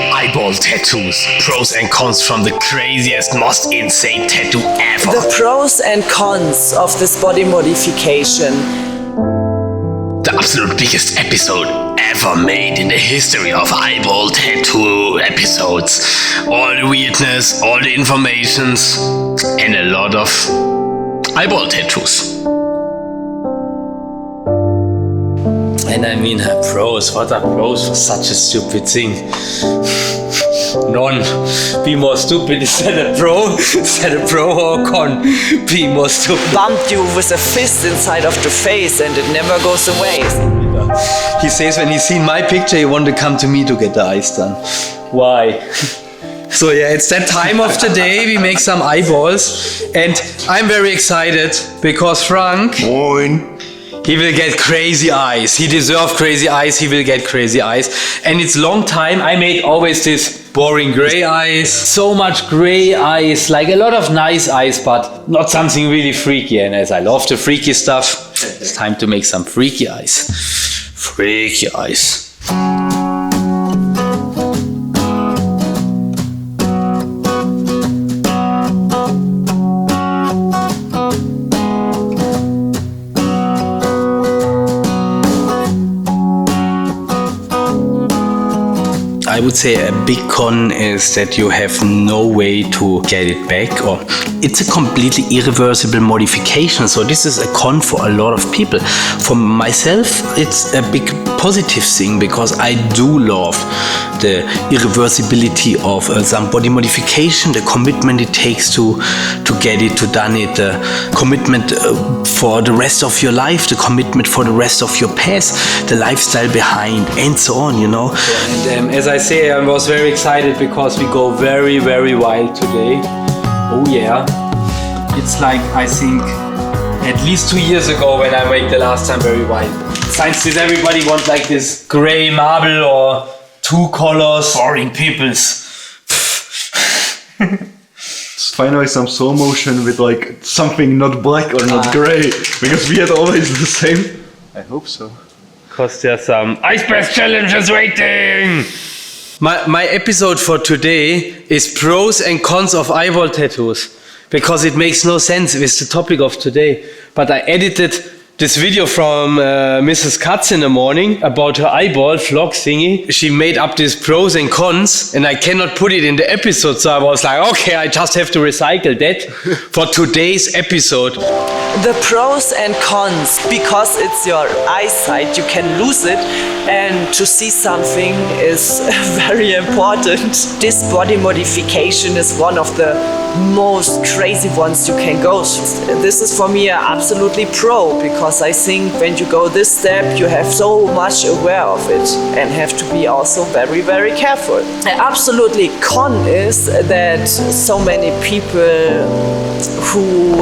Eyeball tattoos. Pros and cons from the craziest, most insane tattoo ever. The pros and cons of this body modification. The absolute biggest episode ever made in the history of eyeball tattoo episodes. All the weirdness, all the informations, and a lot of eyeball tattoos. And I mean, pros, what are pros for such a stupid thing? None. Be more stupid. Is that a pro? Is that a pro or a con? Be more stupid. Bumped you with a fist inside of the face and it never goes away. He says when he's seen my picture, he wanted to come to me to get the eyes done. Why? So yeah, it's that time of the day. We make some eyeballs. And I'm very excited because Frank... Moin. He will get crazy eyes. He deserves crazy eyes. He will get crazy eyes. And it's long time. I made always this boring gray eyes. So much gray eyes. Like a lot of nice eyes, but not something really freaky. And as I love the freaky stuff, it's time to make some freaky eyes. Freaky eyes. I would say a big con is that you have no way to get it back, or it's a completely irreversible modification. So this is a con for a lot of people. For myself, it's a big positive thing because I do love the irreversibility of some body modification, the commitment it takes to get it, to done it, the commitment for the rest of your life, the commitment for the rest of your past, the lifestyle behind, and so on, you know. And as I say, I was very excited because we go very, very wild today. Oh yeah. It's like, I think, at least 2 years ago when I made the last time very wild. Since did everybody want like this gray marble or two colors? Boring peoples. It's finally some slow motion with like something not black or not gray, because we had always the same. I hope so. Cause there's some Ice Bath challenges waiting! My episode for today is pros and cons of eyeball tattoos, because it makes no sense with the topic of today. But I edited this video from Mrs. Katz in the morning about her eyeball vlog thingy. She made up these pros and cons, and I cannot put it in the episode, so I was like, okay, I just have to recycle that for today's episode. The pros and cons, because it's your eyesight, you can lose it, and to see something is very important. This body modification is one of the most crazy ones you can go through. This is for me absolutely pro, because I think when you go this step, you have so much aware of it and have to be also very, very careful. Absolutely con is that so many people who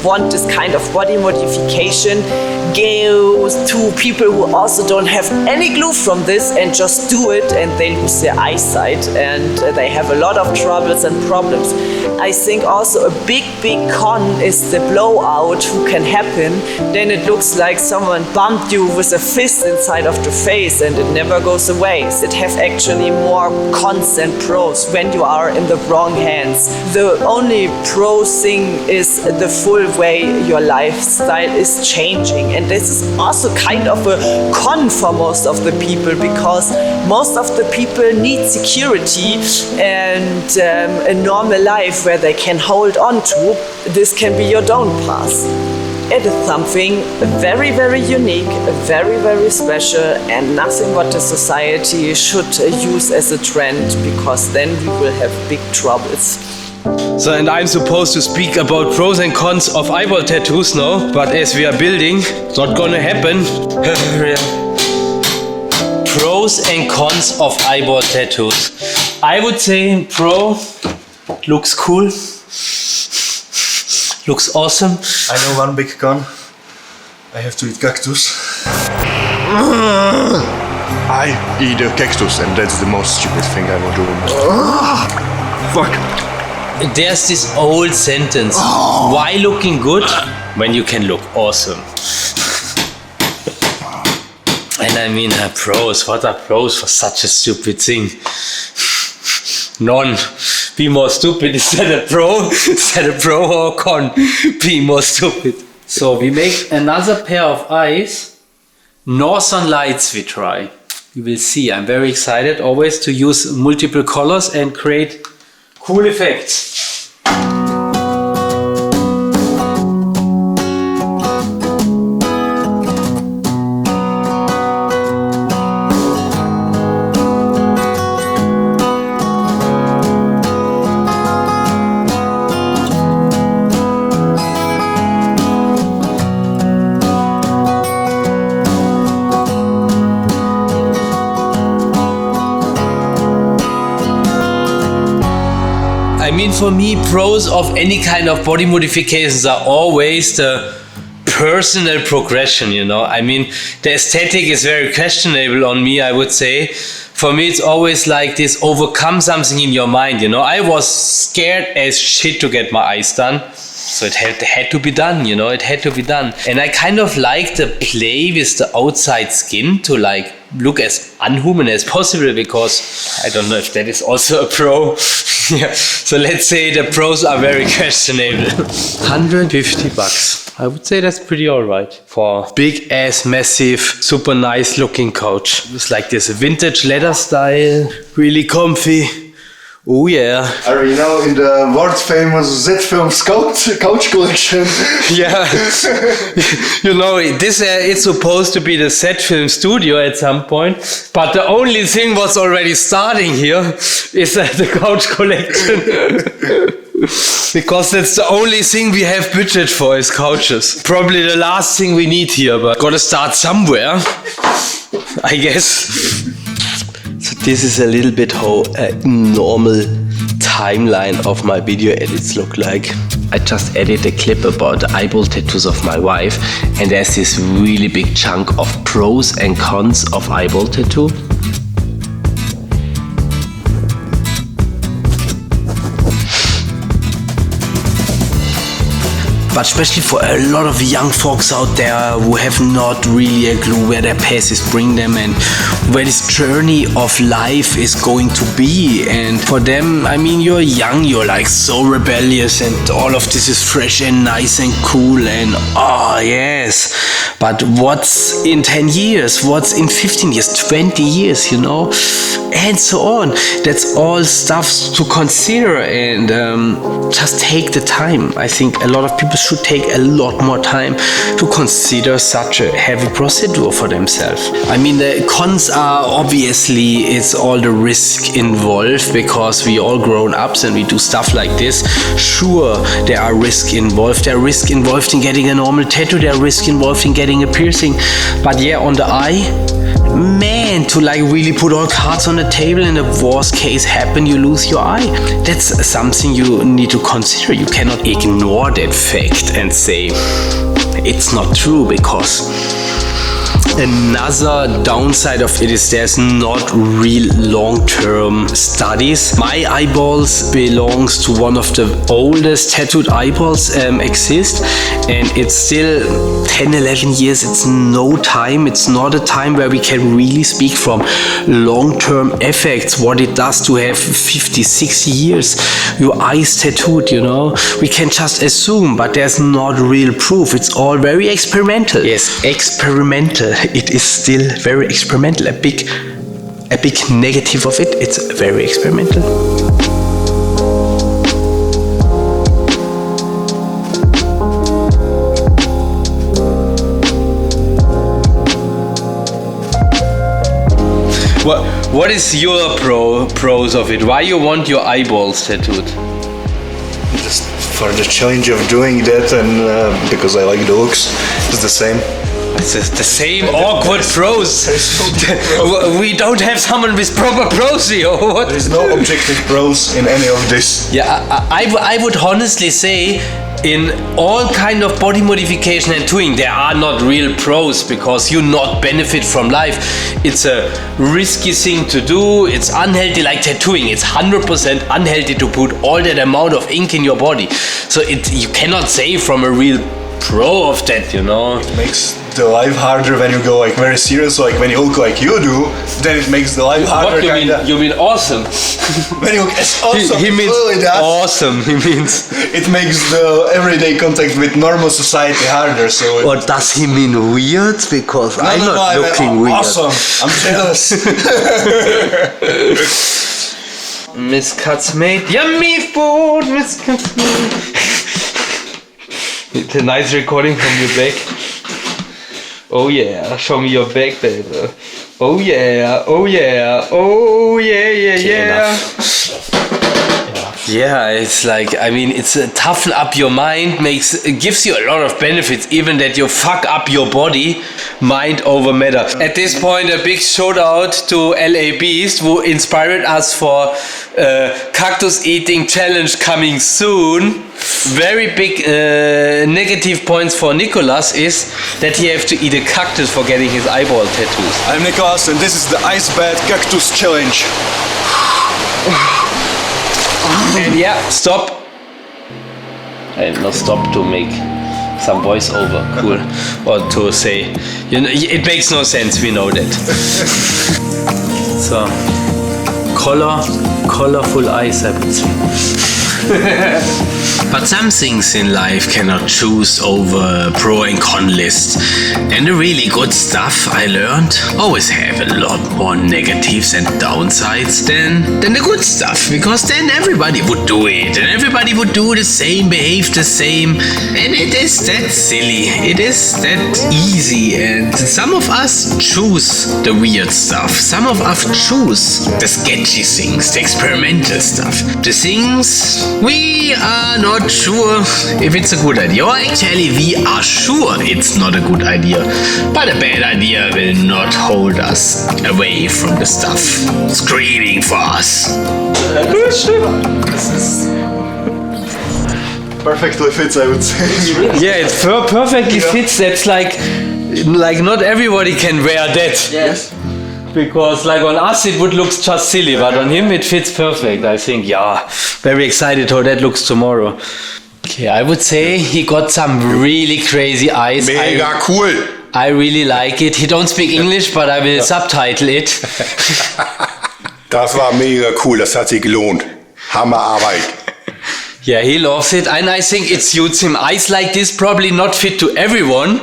want this kind of body modification go to people who also don't have any clue from this and just do it, and they lose their eyesight and they have a lot of troubles and problems. I think also a big con is the blowout who can happen. Then it looks like someone bumped you with a fist inside of the face and it never goes away. It has actually more cons than pros when you are in the wrong hands. The only pro thing is the full way your lifestyle is changing, and this is also kind of a con for most of the people, because most of the people need security and a normal life where they can hold on to. This can be your down path. It is something very, very unique, very, very special, and nothing what the society should use as a trend, because then we will have big troubles. So, and I'm supposed to speak about pros and cons of eyeball tattoos now, but as we are building, it's not gonna happen. Pros and cons of eyeball tattoos. I would say pro, looks cool, looks awesome. I know one big con. I have to eat cactus. I eat a cactus, and that's the most stupid thing I will do. Fuck. There's this old sentence, why looking good when you can look awesome? And I mean, pros, what are pros for such a stupid thing? None. Be more stupid. Is that a pro? Is that a pro or a con? Be more stupid. So we make another pair of eyes. Northern Lights we try. You will see. I'm very excited always to use multiple colors and create cool effects. I mean, for me, pros of any kind of body modifications are always the personal progression, you know. I mean, the aesthetic is very questionable on me, I would say. For me, it's always like this, overcome something in your mind, you know. I was scared as shit to get my eyes done. So it had to be done, you know, it had to be done. And I kind of like the play with the outside skin to like look as unhuman as possible, because I don't know if that is also a pro. Yeah. So let's say the pros are very questionable. $150. I would say that's pretty alright for big ass, massive, super nice looking couch. It's like this vintage leather style, really comfy. Oh yeah. You know, in the world famous Z-Films couch collection. Yeah. You know, this it's supposed to be the Z-Film studio at some point, but the only thing what's already starting here is the couch collection. Because that's the only thing we have budget for is couches. Probably the last thing we need here, but gotta start somewhere, I guess. So this is a little bit how a normal timeline of my video edits look like. I just edited a clip about the eyeball tattoos of my wife, and there's this really big chunk of pros and cons of eyeball tattoo. But especially for a lot of young folks out there who have not really a clue where their passes bring them and where this journey of life is going to be. And for them, I mean, you're young, you're like so rebellious and all of this is fresh and nice and cool and oh yes. But what's in 10 years? What's in 15 years, 20 years, you know? And so on. That's all stuff to consider, and just take the time. I think a lot of people should take a lot more time to consider such a heavy procedure for themselves. I mean, the cons are obviously it's all the risk involved, because we all grown ups and we do stuff like this. Sure, there are risks involved. There are risks involved in getting a normal tattoo. There are risks involved in getting a piercing. But yeah, on the eye, man, to like really put all cards on the table and the worst case happen, you lose your eye. That's something you need to consider. You cannot ignore that fact and say it's not true, because another downside of it is there's not real long-term studies. My eyeballs belongs to one of the oldest tattooed eyeballs exist, and it's still 10-11 years. It's no time. It's not a time where we can really speak from long-term effects, what it does to have 50-60 years your eyes tattooed, you know. We can just assume, but there's not real proof. It's all very experimental. Yes, experimental. It is still very experimental. A big negative of it, it's very experimental. What is your pros of it? Why you want your eyeballs tattooed? Just for the challenge of doing that, and because I like the looks, it's the same. It's the same awkward pros. We don't have someone with proper pros here. What? There is no objective pros in any of this. Yeah, I would honestly say in all kind of body modification and tattooing, there are not real pros, because you not benefit from life. It's a risky thing to do. It's unhealthy, like tattooing. It's 100% unhealthy to put all that amount of ink in your body. So you cannot say from a real pro of that, you know. It makes the life harder when you go like very serious. So like when you look like you do, then it makes the life harder. What you mean? Kinda. You mean awesome? When you look as awesome, He means really does. awesome. He means. It makes the everyday contact with normal society harder. So. Or does he mean weird? Because I'm not looking weird. Awesome. I'm jealous. Miss Katz made yummy food. Miss Katz made. It's a nice recording from your back. Oh yeah, show me your back, baby. Oh yeah, oh yeah, oh yeah, yeah, yeah. Yeah, it's like, I mean, it's toughen up your mind, it gives you a lot of benefits, even that you fuck up your body, mind over matter. At this point, a big shout out to LA Beast, who inspired us for cactus eating challenge coming soon. Very big negative points for Nicholas is that he have to eat a cactus for getting his eyeball tattoos. I'm Nicholas and this is the Ice Bath Cactus Challenge. And yeah, stop. And no, stop to make some voiceover, cool. Or to say, you know, it makes no sense, we know that. So, colorful eyes, I would say. But some things in life cannot choose over pro and con list. And the really good stuff I learned always have a lot more negatives and downsides than the good stuff. Because then everybody would do it and everybody would do the same, behave the same. And it is that silly. It is that easy. And some of us choose the weird stuff. Some of us choose the sketchy things, the experimental stuff. The things we are not sure if it's a good idea. Or actually, we are sure it's not a good idea. But a bad idea will not hold us away from the stuff screaming for us. This is perfectly fits, I would say. Yeah, it perfectly fits. That's like not everybody can wear that. Yes. Because like on us it would look just silly, but on him it fits perfect. I think, yeah, very excited how that looks tomorrow. Okay, I would say he got some really crazy eyes. Mega cool. I really like it. He don't speak English, but I will subtitle it. Das war mega cool, das hat sich gelohnt. Hammerarbeit. Yeah, he loves it, and I think it suits him. Eyes like this probably not fit to everyone,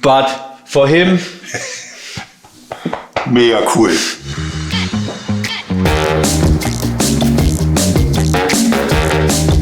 but for him... Mega cool.